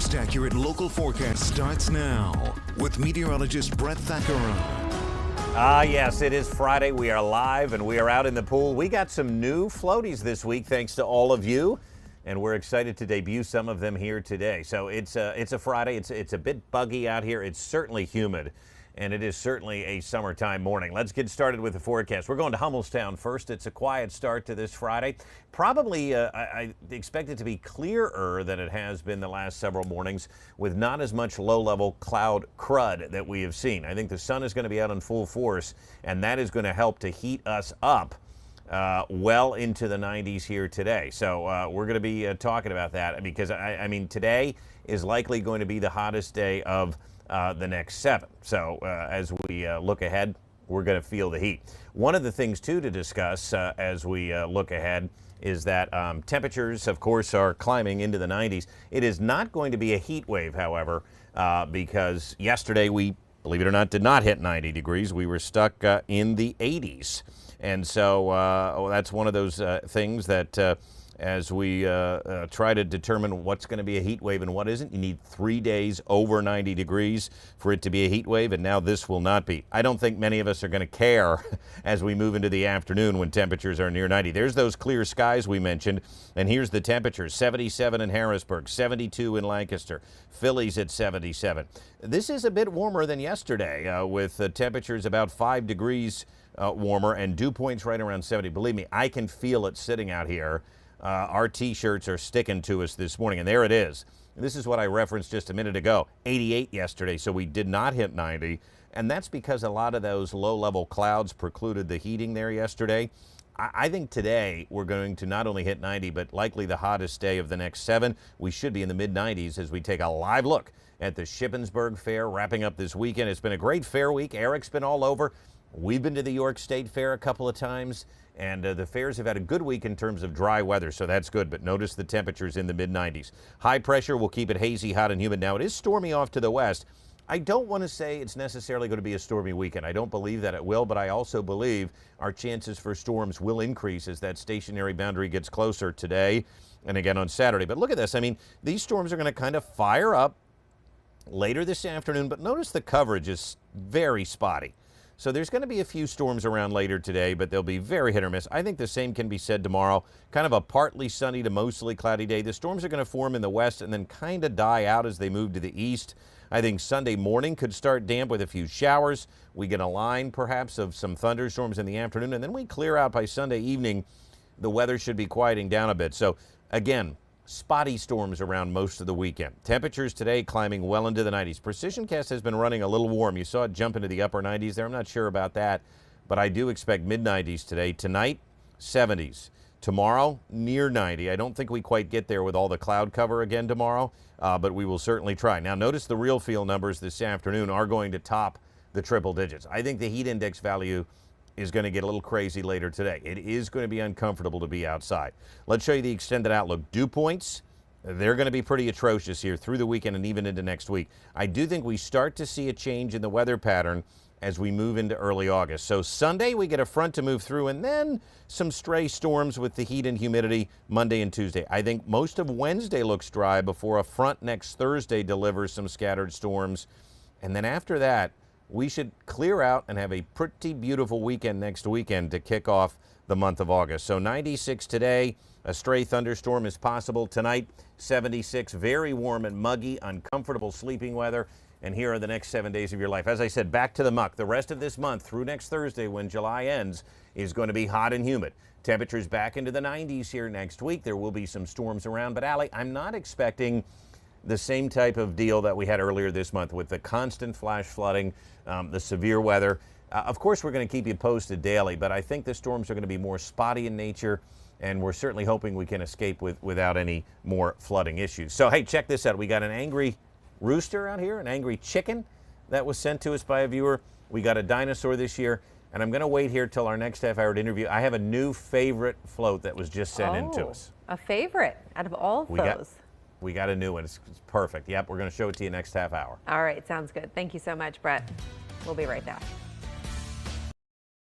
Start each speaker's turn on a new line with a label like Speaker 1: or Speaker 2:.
Speaker 1: most accurate local forecast starts now with meteorologist Brett Thackeray.
Speaker 2: Yes, it is Friday. We are live and we are out in the pool. We got some new floaties this week, thanks to all of you, and we're excited to debut some of them here today. So it's a Friday. It's a bit buggy out here. It's certainly humid, and it is certainly a summertime morning. Let's get started with the forecast. We're going to Hummelstown first. It's a quiet start to this Friday. Probably, I expect it to be clearer than it has been the last several mornings, with not as much low-level cloud crud that we have seen. I think the sun is going to be out in full force, and that is going to help to heat us up well into the 90s here today. So we're going to be talking about that, because I mean, today is likely going to be the hottest day of the next 7. So as we look ahead, we're going to feel the heat. One of the things, too, to discuss as we look ahead is that temperatures, of course, are climbing into the 90s. It is not going to be a heat wave, however, because yesterday we, believe it or not, did not hit 90 degrees. We were stuck in the 80s. And so that's one of those things that as we try to determine what's going to be a heat wave and what isn't, you need 3 days over 90 degrees for it to be a heat wave, and now this will not be. I don't think many of us are going to care as we move into the afternoon when temperatures are near 90. There's those clear skies we mentioned, and here's the temperatures: 77 in Harrisburg, 72 in Lancaster, Philly's at 77. This is a bit warmer than yesterday, with temperatures about 5 degrees warmer and dew points right around 70. Believe me, I can feel it sitting out here. Our T-shirts are sticking to us this morning, and there it is. This is what I referenced just a minute ago. 88 yesterday, so we did not hit 90, and that's because a lot of those low-level clouds precluded the heating there yesterday. I think today we're going to not only hit 90, but likely the hottest day of the next 7. We should be in the mid-90s as we take a live look at the Shippensburg Fair wrapping up this weekend. It's been a great fair week. Eric's been all over. We've been to the York State Fair a couple of times, and the fairs have had a good week in terms of dry weather, so that's good. But notice the temperatures in the mid-90s. High pressure will keep it hazy, hot, and humid. Now, it is stormy off to the west. I don't want to say it's necessarily going to be a stormy weekend. I don't believe that it will, but I also believe our chances for storms will increase as that stationary boundary gets closer today and again on Saturday. But look at this. I mean, these storms are going to kind of fire up later this afternoon, but notice the coverage is very spotty. So there's going to be a few storms around later today, but they'll be very hit or miss. I think the same can be said tomorrow. Kind of a partly sunny to mostly cloudy day. The storms are going to form in the west and then kind of die out as they move to the east. I think Sunday morning could start damp with a few showers. We get a line perhaps of some thunderstorms in the afternoon, and then we clear out by Sunday evening. The weather should be quieting down a bit. So again, spotty storms around most of the weekend. Temperatures today climbing well into the 90s. PrecisionCast has been running a little warm. You saw it jump into the upper 90s there. I'm not sure about that, but I do expect mid-90s today. Tonight, 70s. Tomorrow, near 90. I don't think we quite get there with all the cloud cover again tomorrow, but we will certainly try. Now, notice the real feel numbers this afternoon are going to top the triple digits. I think the heat index value is going to get a little crazy later today. It is going to be uncomfortable to be outside. Let's show you the extended outlook. Dew points, they're going to be pretty atrocious here through the weekend and even into next week. I do think we start to see a change in the weather pattern as we move into early August. So Sunday, we get a front to move through, and then some stray storms with the heat and humidity Monday and Tuesday. I think most of Wednesday looks dry before a front next Thursday delivers some scattered storms. And then after that, we should clear out and have a pretty beautiful weekend next weekend to kick off the month of August. So 96 today, a stray thunderstorm is possible. Tonight, 76, very warm and muggy, uncomfortable sleeping weather. And here are the next 7 days of your life. As I said, back to the muck. The rest of this month through next Thursday when July ends is going to be hot and humid. Temperatures back into the 90s here next week. There will be some storms around. But Allie, I'm not expecting the same type of deal that we had earlier this month with the constant flash flooding, the severe weather. Of course, we're going to keep you posted daily, but I think the storms are going to be more spotty in nature, and we're certainly hoping we can escape without any more flooding issues. So, hey, check this out. We got an angry rooster out here, an angry chicken that was sent to us by a viewer. We got a dinosaur this year, and I'm going to wait here till our next half-hour interview. I have a new favorite float that was just sent in to us.
Speaker 3: A favorite out of all of those.
Speaker 2: We got a new one. It's perfect. Yep, we're going to show it to you next half hour.
Speaker 3: All right, sounds good. Thank you so much, Brett. We'll be right back.